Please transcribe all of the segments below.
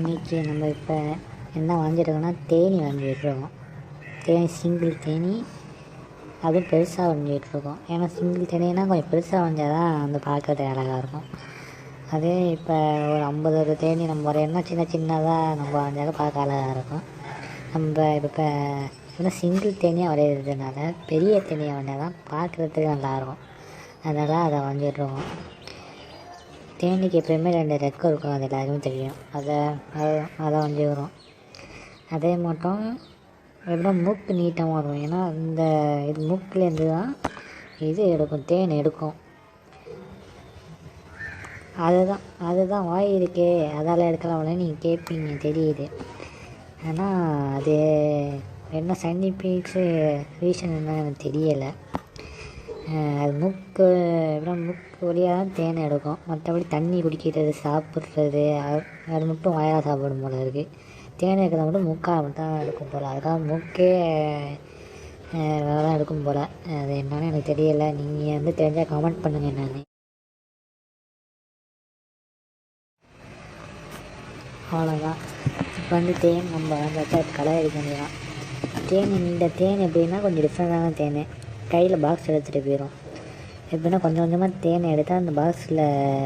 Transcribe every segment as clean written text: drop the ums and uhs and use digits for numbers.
இன்றைக்கி நம்ம இப்போ என்ன வரைஞ்சிருக்கோன்னா தேனி வரைஞ்சிட்ருக்கோம். தேனி சிங்கிள் தேனி, அதுவும் பெருசாக வரைஞ்சிட்ருக்கோம். ஏன்னா சிங்கிள் தேனினா கொஞ்சம் பெருசாக வரைஞ்சால் தான் வந்து பார்க்கறதுக்கு அழகாக இருக்கும். அதே இப்போ ஒரு 50 தேனி நம்ம வரையணும்னா சின்ன சின்னதாக நம்ம வரைஞ்சாலும் பார்க்க அழகாக இருக்கும். நம்ம இப்போ இன்னும் சிங்கிள் தேனியாக வரைகிறதுனால பெரிய தேனியாக வரைஞ்சால் தான் பார்க்குறதுக்கு நல்லாயிருக்கும். அதனால் அதை வரைஞ்சிட்ருக்கோம். தேனிக்கு எப்போயுமே 2 ரெக்கை இருக்கும், அது எல்லாருக்குமே தெரியும். அதை வரைஞ்சிக்கிறோம். அதே மட்டும் எப்படின்னா மூக்கு நீட்டமாக வரும். ஏன்னா இந்த இது மூக்குலேருந்து தான் இது எடுக்கும், தேன் எடுக்கும். அதுதான் வாய் இருக்கே அதால் எடுக்கலாம்ல நீங்கள் கேட்பீங்க, தெரியுது. ஆனால் அது என்ன சயின்டிஃபிக்ஸு ரீசன் என்னன்னு எனக்கு தெரியலை. அது மூக்கு வழியாக தான் தேனை எடுக்கும். மற்றபடி தண்ணி குடிக்கிறது, சாப்பிட்றது அது மட்டும் வாயாக சாப்பிடும் போல் இருக்குது. தேனை எடுக்கிறத மட்டும் மூக்காக மட்டும் தான் எடுக்கும் போல். அதுக்காக மூக்கே தான் எடுக்கும் போல். அது என்னன்னு எனக்கு தெரியலை. நீங்கள் வந்து தெரிஞ்சால் கமெண்ட் பண்ணுங்கள் என்னன்னு. அவ்வளோதான். இப்போ வந்து தேன் நம்ம வச்சா கலர் அடிக்க வேண்டியதான். இந்த தேன் எப்படின்னா கொஞ்சம் டிஃப்ரெண்டான தேன். கையில் பாக்ஸ் எடுத்துகிட்டு போயிடும். எப்படின்னா கொஞ்சம் கொஞ்சமாக தேனை எடுத்து அந்த பாக்ஸில்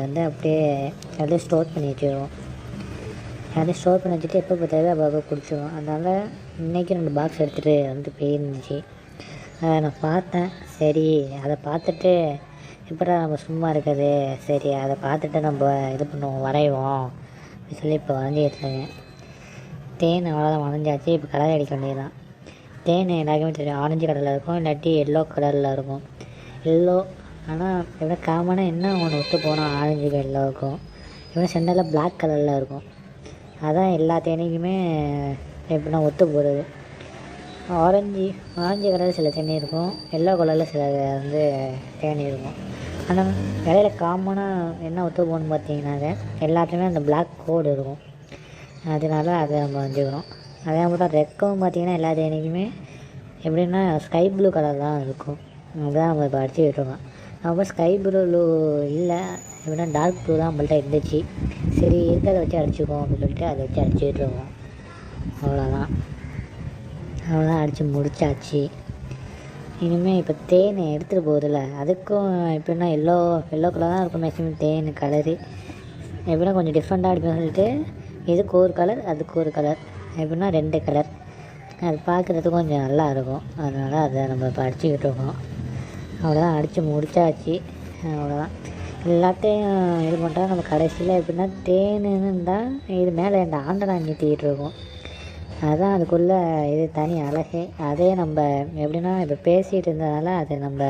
வந்து அப்படியே ஸ்டோர் பண்ணி வச்சுருவோம். அப்படியே ஸ்டோர் பண்ணி வச்சுட்டு எப்போ பார்த்தாலும் அப்போ குடிச்சிடுவோம். அதனால் இன்றைக்கி 2 பாக்ஸ் எடுத்துகிட்டு வந்து போயிருந்துச்சு. அதை நான் பார்த்தேன். சரி அதை பார்த்துட்டு இப்போ நம்ம சும்மா இருக்குது, சரி அதை பார்த்துட்டு நம்ம இது பண்ணுவோம், வரைவோம் அப்படின்னு சொல்லி இப்போ வரைஞ்சிட்ருக்கேன். தேன் அவ்வளோதான் வரைஞ்சாச்சு. இப்போ கலர் அடிக்க வேண்டியதுதான். தேன் எல்லாருக்குமே தெரியும், ஆரஞ்சு கலரில் இருக்கும், இல்லாட்டி எல்லோ கலரில் இருக்கும். எல்லோ ஆனால் எப்படின்னா காமனாக என்ன ஒன்று ஒத்து போனால் ஆரஞ்சுக்கு எல்லோவுக்கும் எப்படின்னா சென்டரில் பிளாக் கலரில் இருக்கும். அதான் எல்லா தேனிக்குமே எப்படின்னா ஒத்து போகிறது. ஆரஞ்சு கலரில் சில தேனி இருக்கும், எல்லோ கலரில் சில வந்து தேனி இருக்கும். ஆனால் இடையில காமனாக என்ன ஒத்து போகணுன்னு பார்த்தீங்கன்னாக்க எல்லாத்துலேயுமே அந்த பிளாக் கோடு இருக்கும். அதனால அதை நம்ம வரைஞ்சிக்கிறோம். அதே மட்டும் ரெக்கம் பார்த்திங்கன்னா எல்லா தேனிக்குமே எப்படின்னா ஸ்கை ப்ளூ கலர் தான் இருக்கும். அதுதான் நம்ம இப்போ அடிச்சுக்கிட்டு இருக்கோம். நம்ம ஸ்கை ப்ளூ இல்லை, எப்படின்னா டார்க் ப்ளூ தான் நம்மள்ட்ட இருந்துச்சு. சரி இருக்கிறத வச்சு அடிச்சுக்குவோம் அப்படின்னு சொல்லிட்டு அதை வச்சு அடிச்சுக்கிட்டு இருக்கோம். அவ்வளோதான் அடித்து முடிச்சாச்சு. இனிமேல் இப்போ தேனை எடுத்துகிட்டு போகுதில்ல, அதுக்கும் எப்படின்னா எல்லோ கலர் தான் இருக்கும் மேக்ஸிமம் தேன் கலரு. எப்படின்னா கொஞ்சம் டிஃப்ரெண்ட்டாக அடிப்பேன்னு சொல்லிட்டு இதுக்கு ஒரு கலர் அதுக்கு ஒரு கலர், எப்படின்னா 2 கலர். அது பார்க்குறதுக்கு கொஞ்சம் நல்லா இருக்கும். அதனால் அதை நம்ம இப்போ அடிச்சுக்கிட்டு இருக்கோம். அவ்வளோதான், அடித்து முடிச்சாச்சு. அவ்வளோதான் எல்லாத்தையும் இது பண்ணுறா. நம்ம கடைசியில் எப்படின்னா தேனுன்னு இருந்தால் இது மேலே இந்த ஆண்டனா நீட்டிக்கிட்டு இருக்கோம். அதுதான் அதுக்குள்ளே இது தனி அழகே. அதே நம்ம எப்படின்னா இப்போ பேசிகிட்டு இருந்ததுனால அதை நம்ம